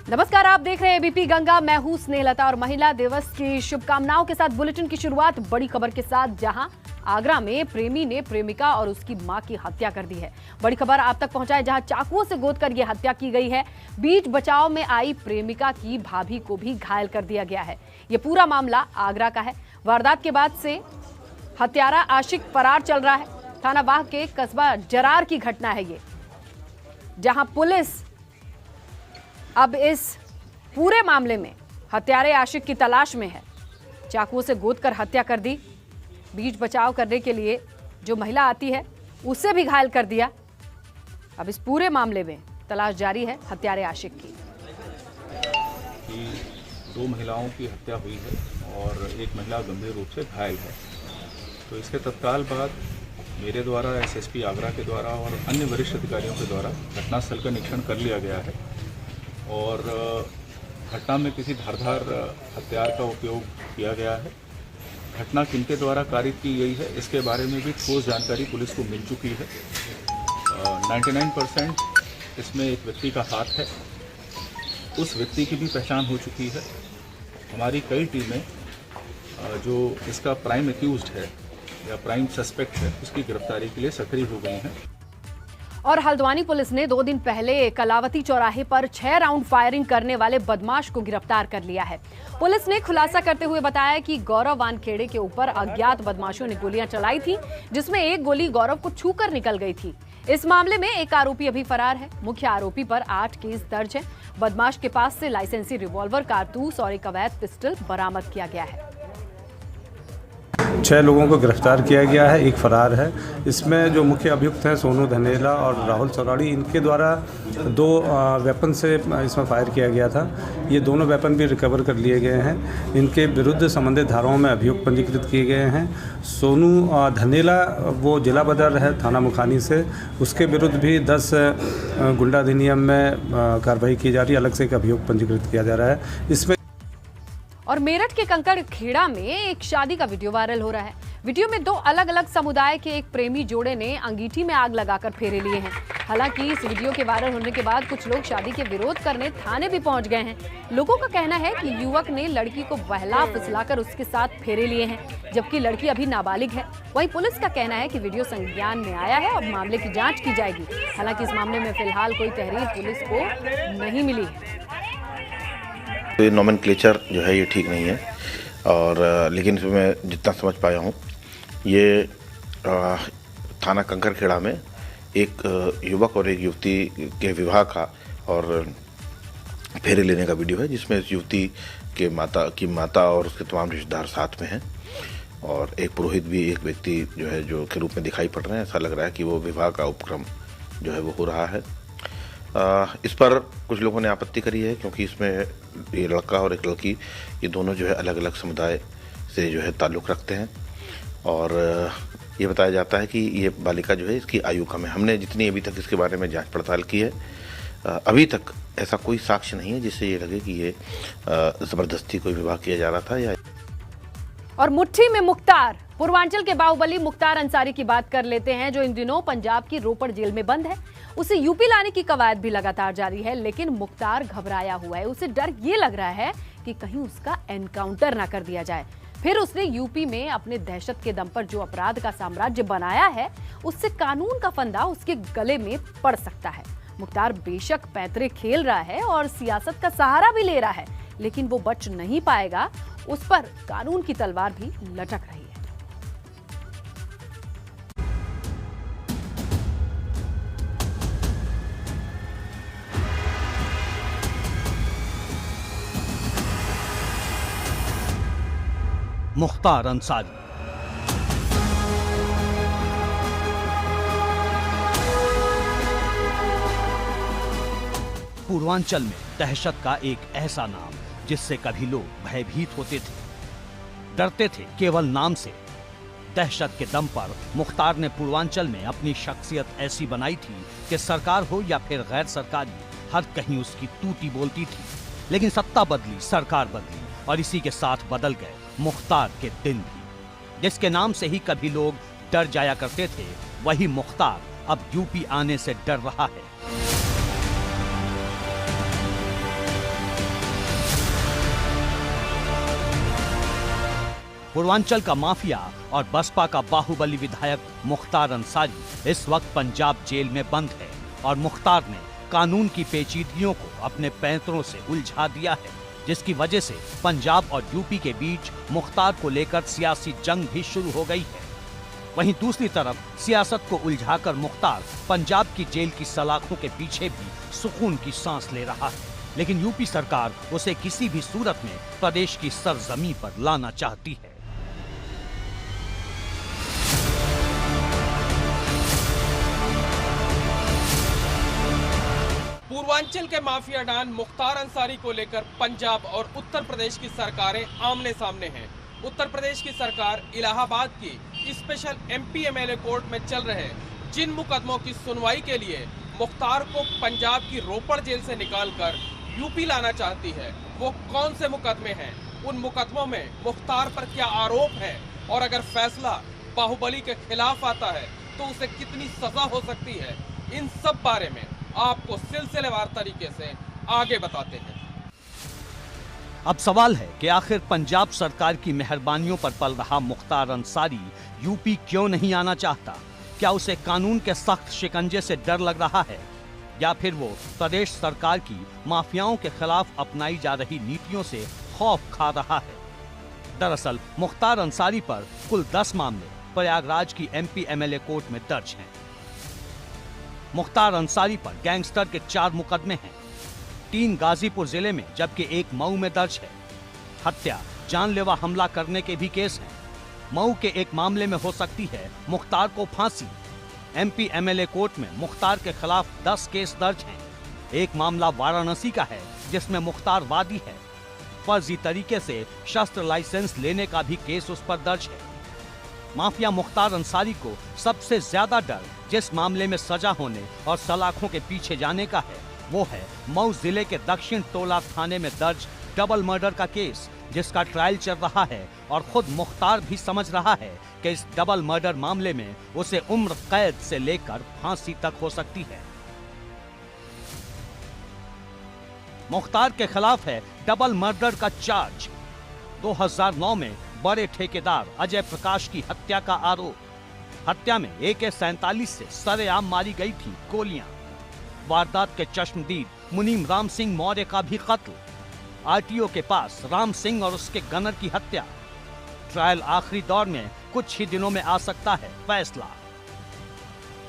नमस्कार, आप देख रहे हैं एबीपी गंगा। मैं हूं स्नेहलता और महिला दिवस की शुभकामनाओं के साथ बुलेटिन की शुरुआत बड़ी खबर के साथ, जहां आगरा में प्रेमी ने प्रेमिका और उसकी मां की हत्या कर दी है। बड़ी खबर आप तक पहुंचाए जहां चाकुओं से गोद कर यह हत्या की गई है। बीच बचाव में आई प्रेमिका की भाभी को भी घायल कर दिया गया है। यह पूरा मामला आगरा का है। वारदात के बाद से हत्यारा आशिक फरार चल रहा है। थाना वाह के कस्बा जरार की घटना है ये, जहां पुलिस अब इस पूरे मामले में हत्यारे आशिक की तलाश में है। चाकुओं से गोद कर हत्या कर दी। बीच बचाव करने के लिए जो महिला आती है उसे भी घायल कर दिया। अब इस पूरे मामले में तलाश जारी है हत्यारे आशिक की। दो महिलाओं की हत्या हुई है और एक महिला गंभीर रूप से घायल है। तो इसके तत्काल बाद मेरे द्वारा एसएसपी आगरा के द्वारा और अन्य वरिष्ठ अधिकारियों के द्वारा घटनास्थल का निरीक्षण कर लिया गया है और घटना में किसी धारदार हथियार का उपयोग किया गया है। घटना किनके द्वारा कारित की गई है इसके बारे में भी ठोस जानकारी पुलिस को मिल चुकी है। 99% इसमें एक व्यक्ति का हाथ है। उस व्यक्ति की भी पहचान हो चुकी है। हमारी कई टीमें जो इसका प्राइम एक्यूज्ड है या प्राइम सस्पेक्ट है उसकी गिरफ्तारी के लिए सक्रिय हो गई हैं। और हल्द्वानी पुलिस ने 2 दिन पहले कलावती चौराहे पर 6 राउंड फायरिंग करने वाले बदमाश को गिरफ्तार कर लिया है। पुलिस ने खुलासा करते हुए बताया कि गौरव वानखेड़े के ऊपर अज्ञात बदमाशों ने गोलियां चलाई थी, जिसमें एक गोली गौरव को छूकर निकल गई थी। इस मामले में एक आरोपी अभी फरार है। मुख्य आरोपी पर 8 केस दर्ज है। बदमाश के पास से लाइसेंसी रिवॉल्वर, कारतूस और एक अवैध पिस्टल बरामद किया गया है। 6 लोगों को गिरफ्तार किया गया है, एक फरार है। इसमें जो मुख्य अभियुक्त हैं सोनू धनेला और राहुल सौराड़ी, इनके द्वारा 2 वेपन से इसमें फायर किया गया था। ये दोनों वेपन भी रिकवर कर लिए गए हैं। इनके विरुद्ध संबंधित धाराओं में अभियुक्त पंजीकृत किए गए हैं। सोनू धनेला वो जिला बदर है थाना मुखानी से, उसके विरुद्ध भी 10 गुंडा अधिनियम में कार्रवाई की जा रही है। अलग से एक अभियुक्त पंजीकृत किया जा रहा है। इसमें और मेरठ के कंकड़ खेड़ा में एक शादी का वीडियो वायरल हो रहा है। वीडियो में 2 अलग अलग समुदाय के एक प्रेमी जोड़े ने अंगीठी में आग लगाकर फेरे लिए हैं। हालांकि इस वीडियो के वायरल होने के बाद कुछ लोग शादी के विरोध करने थाने भी पहुंच गए हैं। लोगों का कहना है कि युवक ने लड़की को बहला फुसलाकर उसके साथ फेरे लिए हैं, जबकि लड़की अभी नाबालिग है। वहीं पुलिस का कहना है कि वीडियो संज्ञान में आया है और मामले की जाँच की जाएगी। हालांकि इस मामले में फिलहाल कोई तहरीर पुलिस को नहीं मिली है। तो ये नोमेनक्लेचर जो है ये ठीक नहीं है और लेकिन मैं जितना समझ पाया हूँ ये थाना कंकरखेड़ा में एक युवक और एक युवती के विवाह का और फेरे लेने का वीडियो है, जिसमें इस युवती के माता और उसके तमाम रिश्तेदार साथ में हैं और एक पुरोहित भी, एक व्यक्ति जो है जो के रूप में दिखाई पड़ रहे हैं। ऐसा लग रहा है कि वो विवाह का उपक्रम जो है वो हो रहा है। इस पर कुछ लोगों ने आपत्ति करी है क्योंकि इसमें ये लड़का और एक लड़की ये दोनों जो है अलग अलग समुदाय से जो है ताल्लुक़ रखते हैं और ये बताया जाता है कि ये बालिका जो है इसकी आयु कम है। हमने जितनी अभी तक इसके बारे में जांच पड़ताल की है, अभी तक ऐसा कोई साक्ष्य नहीं है जिससे ये लगे कि ये ज़बरदस्ती कोई विवाह किया जा रहा था या। और मुट्ठी में मुख्तार, पूर्वांचल के बाहुबली मुख्तार अंसारी की बात कर लेते हैं, जो इन दिनों पंजाब की रोपड़ जेल में बंद है। उसे यूपी लाने की कवायद भी लगातार जारी है, लेकिन मुख्तार घबराया हुआ है। उसे डर ये लग रहा है कि कहीं उसका एनकाउंटर ना कर दिया जाए। फिर उसने यूपी में अपने दहशत के दम पर जो अपराध का साम्राज्य बनाया है, उससे कानून का फंदा उसके गले में पड़ सकता है। मुख्तार बेशक पैतरे खेल रहा है और सियासत का सहारा भी ले रहा है, लेकिन वो बच नहीं पाएगा। उस पर कानून की तलवार भी लटक रही है। मुख्तार अंसारी पूर्वांचल में दहशत का एक ऐसा नाम जिससे कभी लोग भयभीत होते थे, डरते थे केवल नाम से। दहशत के दम पर मुख्तार ने पूर्वांचल में अपनी शख्सियत ऐसी बनाई थी कि सरकार हो या फिर गैर सरकारी, हर कहीं उसकी टूटी बोलती थी। लेकिन सत्ता बदली, सरकार बदली और इसी के साथ बदल गए मुख्तार के दिन भी। जिसके नाम से ही कभी लोग डर जाया करते थे, वही मुख्तार अब यूपी आने से डर रहा है। पूर्वांचल का माफिया और बसपा का बाहुबली विधायक मुख्तार अंसारी इस वक्त पंजाब जेल में बंद है और मुख्तार ने कानून की पेचीदगियों को अपने पैंतरों से उलझा दिया है, जिसकी वजह से पंजाब और यूपी के बीच मुख्तार को लेकर सियासी जंग भी शुरू हो गई है। वहीं दूसरी तरफ सियासत को उलझाकर मुख्तार पंजाब की जेल की सलाखों के पीछे भी सुकून की सांस ले रहा है, लेकिन यूपी सरकार उसे किसी भी सूरत में प्रदेश की सरजमीं पर लाना चाहती है। पूर्वांचल के माफिया डॉन मुख्तार अंसारी को लेकर पंजाब और उत्तर प्रदेश की सरकारें आमने सामने हैं। उत्तर प्रदेश की सरकार इलाहाबाद की स्पेशल एमपी एमएलए कोर्ट में चल रहे जिन मुकदमों की सुनवाई के लिए मुख्तार को पंजाब की रोपड़ जेल से निकालकर यूपी लाना चाहती है, वो कौन से मुकदमे हैं, उन मुकदमों में मुख्तार पर क्या आरोप है और अगर फैसला बाहुबली के खिलाफ आता है तो उसे कितनी सजा हो सकती है, इन सब बारे में आपको सिलसिलेवार तरीके से आगे बताते हैं। अब सवाल है कि आखिर पंजाब सरकार की मेहरबानियों पर पल रहा मुख्तार अंसारी यूपी क्यों नहीं आना चाहता? क्या उसे कानून के सख्त शिकंजे से डर लग रहा है या फिर वो प्रदेश सरकार की माफियाओं के खिलाफ अपनाई जा रही नीतियों से खौफ खा रहा है? दरअसल मुख्तार अंसारी पर कुल 10 मामले प्रयागराज की एमपी एमएलए कोर्ट में दर्ज हैं। मुख्तार अंसारी पर गैंगस्टर के 4 मुकदमे हैं, 3 गाजीपुर जिले में जबकि 1 मऊ में दर्ज है। हत्या, जानलेवा हमला करने के भी केस हैं। मऊ के एक मामले में हो सकती है मुख्तार को फांसी। एमपी एमएलए कोर्ट में मुख्तार के खिलाफ 10 केस दर्ज हैं। एक मामला वाराणसी का है जिसमें मुख्तार वादी है। फर्जी तरीके से शस्त्र लाइसेंस लेने का भी केस उस पर दर्ज है। माफिया मुख्तार अंसारी को सबसे ज्यादा डर जिस मामले में सजा होने और सलाखों के पीछे जाने का है वो है मऊ जिले के दक्षिण टोला थाने में दर्ज डबल मर्डर का केस, जिसका ट्रायल चल रहा है और खुद मुख्तार भी समझ रहा है कि इस डबल मर्डर मामले में उसे उम्र कैद से लेकर फांसी तक हो सकती है। मुख्तार के खिलाफ है डबल मर्डर का चार्ज। 2009 में बड़े ठेकेदार अजय प्रकाश की हत्या का आरोप। हत्या में AK-47 से सरेआम मारी गई थी गोलियां। वारदात के चश्मदीद मुनीम राम सिंह मौर्य का भी कत्ल। आरटीओ के पास राम सिंह और उसके गनर की हत्या। ट्रायल आखिरी दौर में कुछ ही दिनों में आ सकता है फैसला।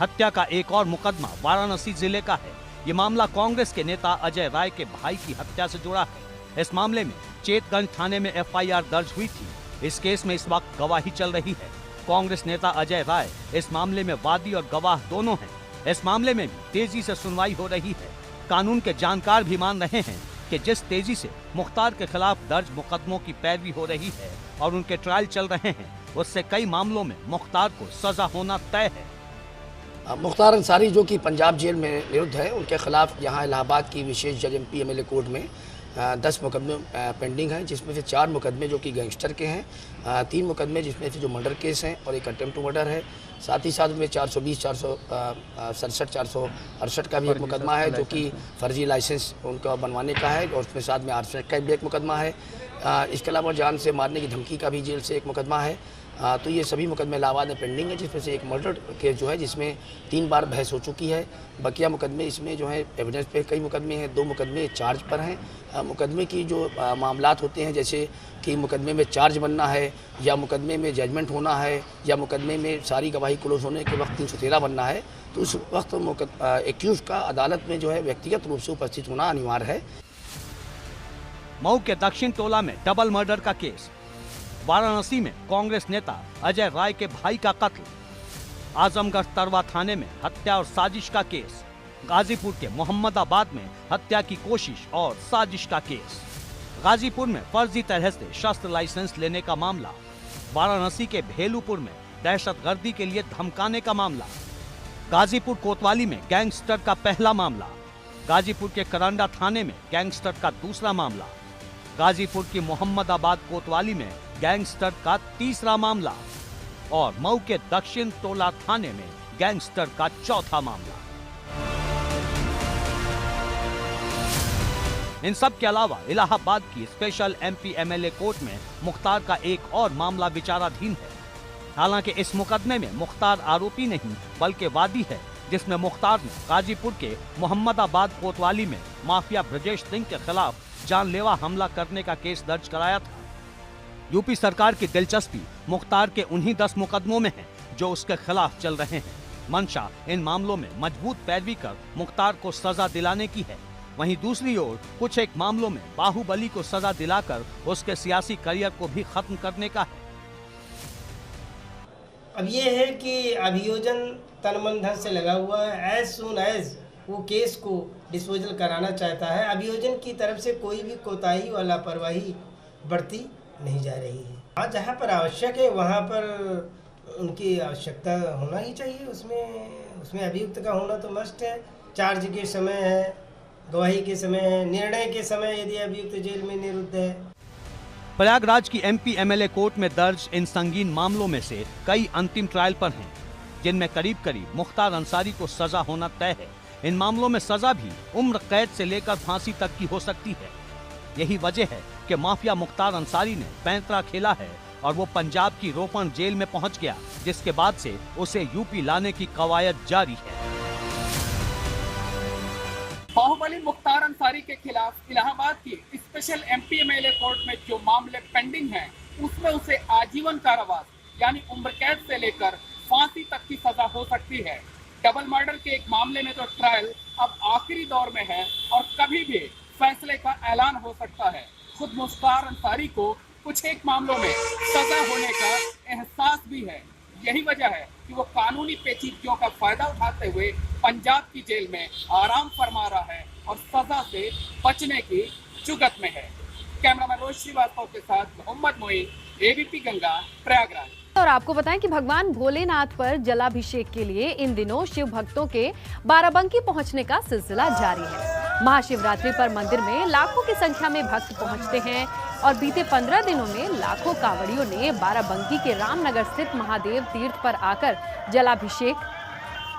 हत्या का एक और मुकदमा वाराणसी जिले का है। ये मामला कांग्रेस के नेता अजय राय के भाई की हत्या से जुड़ा है। इस मामले में चेतगंज थाने में FIR दर्ज हुई थी। इस केस में इस वक्त गवाही चल रही है। कांग्रेस नेता अजय राय इस मामले में वादी और गवाह दोनों हैं। इस मामले में भी तेजी से सुनवाई हो रही है। कानून के जानकार भी मान रहे हैं कि जिस तेजी से मुख्तार के खिलाफ दर्ज मुकदमों की पैरवी हो रही है और उनके ट्रायल चल रहे हैं, उससे कई मामलों में मुख्तार को सजा होना तय है। मुख्तार अंसारी जो कि पंजाब जेल में निरुद्ध है, उनके खिलाफ यहाँ इलाहाबाद की विशेष जज एमपी एमएलए कोर्ट में 10 मुकदमे पेंडिंग हैं, जिसमें से 4 मुकदमे जो कि गैंगस्टर के हैं, 3 मुकदमे जिसमें से जो मर्डर केस हैं और एक अटेम्प्ट टू मर्डर है। साथ ही साथ में 420, 467, 468 का भी एक मुकदमा है जो कि फर्जी लाइसेंस उनका बनवाने का है और उसमें साथ में आर्म्स का भी एक मुकदमा है। इसके अलावा जान से मारने की धमकी का भी जेल से एक मुकदमा है। तो ये सभी मुकदमे इलाहाबाद में पेंडिंग है, जिसमें से एक मर्डर केस जो है जिसमें 3 बार बहस हो चुकी है। बकिया मुकदमे इसमें जो है एविडेंस पे कई मुकदमे हैं, 2 मुकदमे चार्ज पर हैं। मुकदमे की जो मामलात होते हैं, जैसे कि मुकदमे में चार्ज बनना है या मुकदमे में जजमेंट होना है या मुकदमे में सारी गवाही क्लोज होने के वक्त 313 बनना है, तो उस वक्त एक्यूज का अदालत में जो है व्यक्तिगत रूप से उपस्थित होना अनिवार्य है। मऊ के दक्षिण टोला में डबल मर्डर का केस। वाराणसी में कांग्रेस नेता अजय राय के भाई का कत्ल। आजमगढ़ तरवा थाने में हत्या और साजिश का केस। गाजीपुर के मोहम्मदाबाद में हत्या की कोशिश और साजिश का केस। गाजीपुर में फर्जी तरह से शस्त्र लाइसेंस लेने का मामला। वाराणसी के भेलूपुर में दहशतगर्दी के लिए धमकाने का मामला। गाजीपुर कोतवाली में गैंगस्टर का पहला मामला। गाजीपुर के करंडा थाने में गैंगस्टर का दूसरा मामला। गाजीपुर की मोहम्मदाबाद कोतवाली में गैंगस्टर का तीसरा मामला और मऊ के दक्षिण टोला थाने में गैंगस्टर का चौथा मामला। इन सब के अलावा इलाहाबाद की स्पेशल एमपी एमएलए कोर्ट में मुख्तार का एक और मामला विचाराधीन है। हालांकि इस मुकदमे में मुख्तार आरोपी नहीं बल्कि वादी है, जिसमें मुख्तार ने गाजीपुर के मोहम्मदाबाद कोतवाली में माफिया ब्रजेश सिंह के खिलाफ जानलेवा हमला करने का केस दर्ज कराया था। यूपी सरकार की दिलचस्पी मुख्तार के उन्हीं 10 मुकदमों में है जो उसके खिलाफ चल रहे हैं। मंशा इन मामलों में मजबूत पैरवी कर मुख्तार को सजा दिलाने की है। वहीं दूसरी ओर कुछ एक मामलों में बाहुबली को सजा दिलाकर उसके सियासी करियर को भी खत्म करने का है। अब ये है कि अभियोजन तन मन धन से लगा हुआ है। एज सुन एज वो केस को डिस्पोजल कराना चाहता है, अभियोजन की तरफ से कोई भी कोताही और लापरवाही बढ़ती नहीं जा रही है। हाँ, जहाँ पर आवश्यक है वहाँ पर उनकी आवश्यकता होना ही चाहिए, उसमें अभियुक्त का होना तो मस्ट है। चार्ज के समय है, गवाही के समय है, निर्णय के समय यदि अभियुक्त जेल में निरुद्ध है। प्रयागराज की एमपी एमएलए कोर्ट में दर्ज इन संगीन मामलों में से कई अंतिम ट्रायल पर हैं, जिनमें करीब करीब मुख्तार अंसारी को सजा होना तय है। इन मामलों में सजा भी उम्र कैद से लेकर फांसी तक की हो सकती है। यही वजह है कि माफिया मुख्तार अंसारी ने पैंतरा खेला है और वो पंजाब की रोपण जेल में पहुंच गया, जिसके बाद से उसे यूपी लाने की कवायद जारी है। बाहुबली मुख्तार अंसारी के खिलाफ इलाहाबाद की स्पेशल एमपी एमएलए कोर्ट में जो मामले पेंडिंग हैं, उसमें उसे आजीवन कारावास यानी उम्र कैद से लेकर फांसी तक की सजा हो सकती है। डबल मर्डर के एक मामले में तो ट्रायल अब आखिरी दौर में है और कभी भी फैसले का ऐलान हो सकता है। खुद मुख्तार अंसारी को कुछ एक मामलों में सजा होने का एहसास भी है। यही वजह है कि वो कानूनी पेचीदगियों का फायदा उठाते हुए पंजाब की जेल में आराम फरमा रहा है और सजा से बचने की जुगत में है। कैमरामैन रोहित श्रीवास्तव के साथ मोहम्मद मोइन, एबीपी गंगा, प्रयागराज। और आपको बताएं कि भगवान भोलेनाथ पर जलाभिषेक के लिए इन दिनों शिव भक्तों के बाराबंकी पहुंचने का सिलसिला जारी है। महाशिवरात्रि पर मंदिर में लाखों की संख्या में भक्त पहुंचते हैं और बीते 15 दिनों में लाखों कांवड़ियों ने बाराबंकी के रामनगर स्थित महादेव तीर्थ पर आकर जलाभिषेक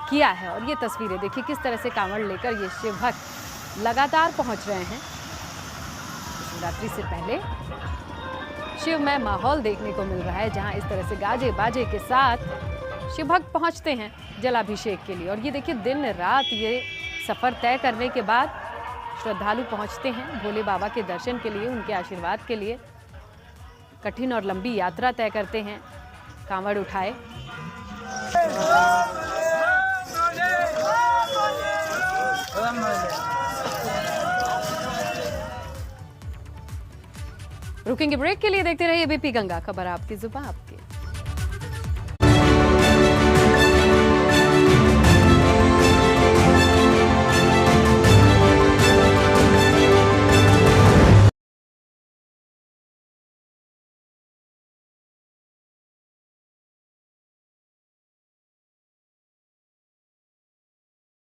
किया है। और ये तस्वीरें देखिए किस तरह से कांवड़ लेकर ये शिव भक्त लगातार पहुंच रहे हैं। शिवरात्रि से पहले शिवमय माहौल देखने को मिल रहा है, जहां इस तरह से गाजे बाजे के साथ शिव भक्त पहुंचते हैं जलाभिषेक के लिए। और ये देखिए दिन रात ये सफर तय करने के बाद श्रद्धालु पहुंचते हैं भोले बाबा के दर्शन के लिए, उनके आशीर्वाद के लिए। कठिन और लंबी यात्रा तय करते हैं कांवड़ उठाए। रुकेंगे ब्रेक के लिए, देखते रहिए एबीपी गंगा, खबर आपकी जुबान आपकी।